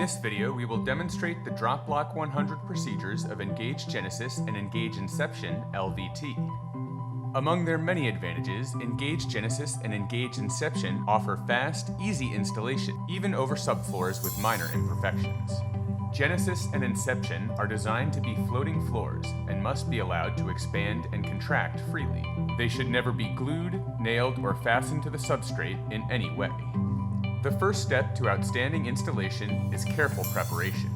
this video, we will demonstrate the DropLock 100 procedures of Engage Genesis and Engage Inception LVT. Among their many advantages, Engage Genesis and Engage Inception offer fast, easy installation, even over subfloors with minor imperfections. Genesis and Inception are designed to be floating floors and must be allowed to expand and contract freely. They should never be glued, nailed, or fastened to the substrate in any way. The first step to outstanding installation is careful preparation.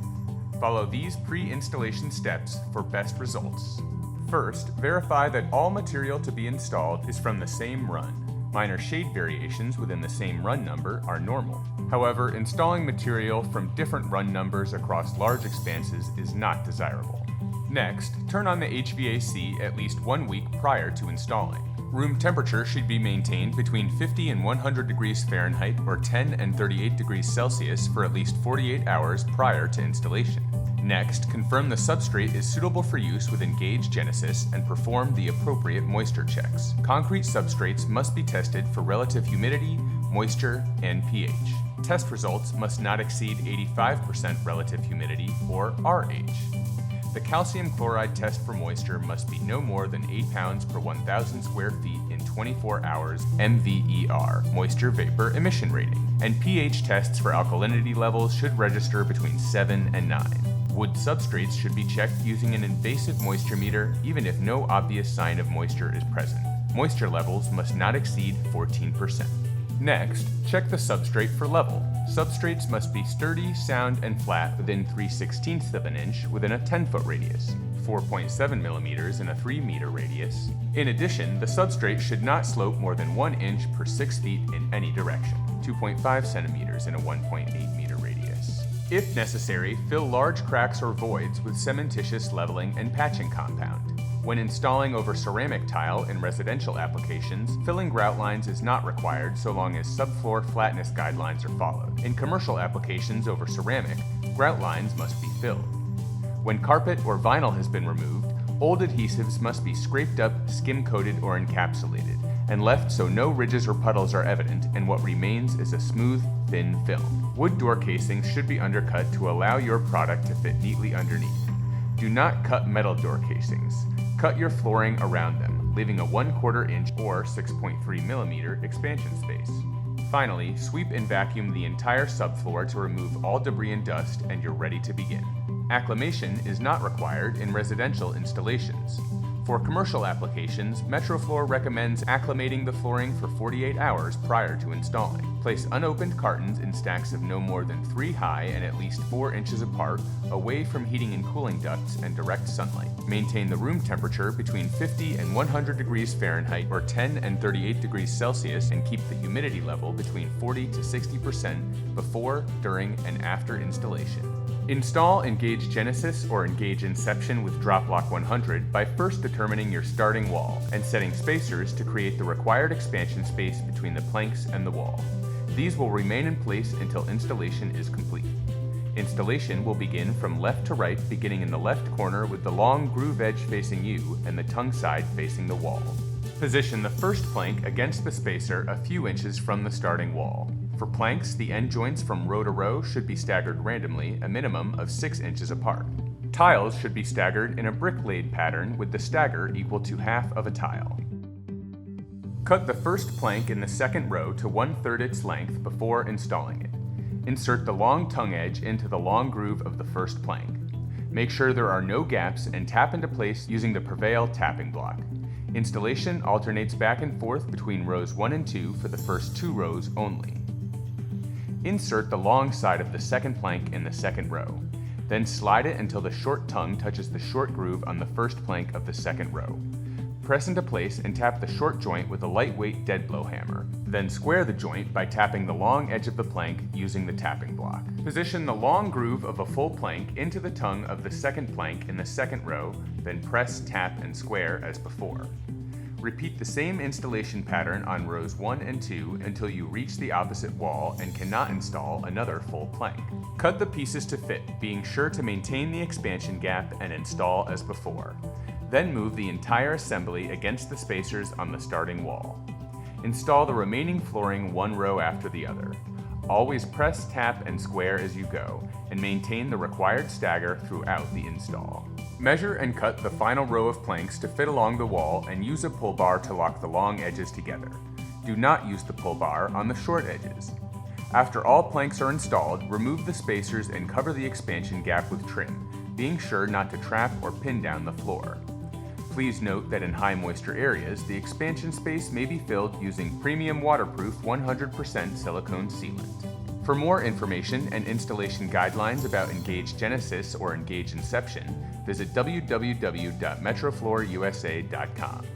Follow these pre-installation steps for best results. First, verify that all material to be installed is from the same run. Minor shade variations within the same run number are normal. However, installing material from different run numbers across large expanses is not desirable. Next, turn on the HVAC at least 1 week prior to installing. Room temperature should be maintained between 50 and 100 degrees Fahrenheit or 10 and 38 degrees Celsius for at least 48 hours prior to installation. Next, confirm the substrate is suitable for use with Engage Genesis and perform the appropriate moisture checks. Concrete substrates must be tested for relative humidity, moisture, and pH. Test results must not exceed 85% relative humidity or RH. The calcium chloride test for moisture must be no more than 8 pounds per 1,000 square feet in 24 hours MVER, moisture vapor emission rating, and pH tests for alkalinity levels should register between 7 and 9. Wood substrates should be checked using an invasive moisture meter even if no obvious sign of moisture is present. Moisture levels must not exceed 14%. Next, check the substrate for level. Substrates must be sturdy, sound, and flat within 3/16 of an inch within a 10-foot radius, 4.7 millimeters in a 3-meter radius. In addition, the substrate should not slope more than 1 inch per 6 feet in any direction, 2.5 centimeters in a 1.8-meter radius. If necessary, fill large cracks or voids with cementitious leveling and patching compound. When installing over ceramic tile in residential applications, filling grout lines is not required so long as subfloor flatness guidelines are followed. In commercial applications over ceramic, grout lines must be filled. When carpet or vinyl has been removed, old adhesives must be scraped up, skim-coated, or encapsulated, and left so no ridges or puddles are evident and what remains is a smooth, thin film. Wood door casings should be undercut to allow your product to fit neatly underneath. Do not cut metal door casings. Cut your flooring around them, leaving a 1/4 inch or 6.3 millimeter expansion space. Finally, sweep and vacuum the entire subfloor to remove all debris and dust and you're ready to begin. Acclimation is not required in residential installations. For commercial applications, Metroflor recommends acclimating the flooring for 48 hours prior to installing. Place unopened cartons in stacks of no more than 3 high and at least 4 inches apart, away from heating and cooling ducts and direct sunlight. Maintain the room temperature between 50 and 100 degrees Fahrenheit or 10 and 38 degrees Celsius and keep the humidity level between 40 to 60% before, during, and after installation. Install Engage Genesis or Engage Inception with DropLock 100 by first determining your starting wall and setting spacers to create the required expansion space between the planks and the wall. These will remain in place until installation is complete. Installation will begin from left to right, beginning in the left corner with the long groove edge facing you and the tongue side facing the wall. Position the first plank against the spacer a few inches from the starting wall. For planks, the end joints from row to row should be staggered randomly, a minimum of 6 inches apart. Tiles should be staggered in a brick-laid pattern with the stagger equal to half of a tile. Cut the first plank in the second row to 1/3 its length before installing it. Insert the long tongue edge into the long groove of the first plank. Make sure there are no gaps and tap into place using the Prevail tapping block. Installation alternates back and forth between rows 1 and 2 for the first 2 rows only. Insert the long side of the second plank in the second row. Then slide it until the short tongue touches the short groove on the first plank of the second row. Press into place and tap the short joint with a lightweight dead blow hammer. Then square the joint by tapping the long edge of the plank using the tapping block. Position the long groove of a full plank into the tongue of the second plank in the second row, then press, tap, and square as before. Repeat the same installation pattern on rows 1 and 2 until you reach the opposite wall and cannot install another full plank. Cut the pieces to fit, being sure to maintain the expansion gap and install as before. Then move the entire assembly against the spacers on the starting wall. Install the remaining flooring 1 row after the other. Always press, tap, and square as you go, and maintain the required stagger throughout the install. Measure and cut the final row of planks to fit along the wall and use a pull bar to lock the long edges together. Do not use the pull bar on the short edges. After all planks are installed, remove the spacers and cover the expansion gap with trim, being sure not to trap or pin down the floor. Please note that in high moisture areas, the expansion space may be filled using premium waterproof 100% silicone sealant. For more information and installation guidelines about Engage Genesis or Engage Inception, visit www.metroflorusa.com.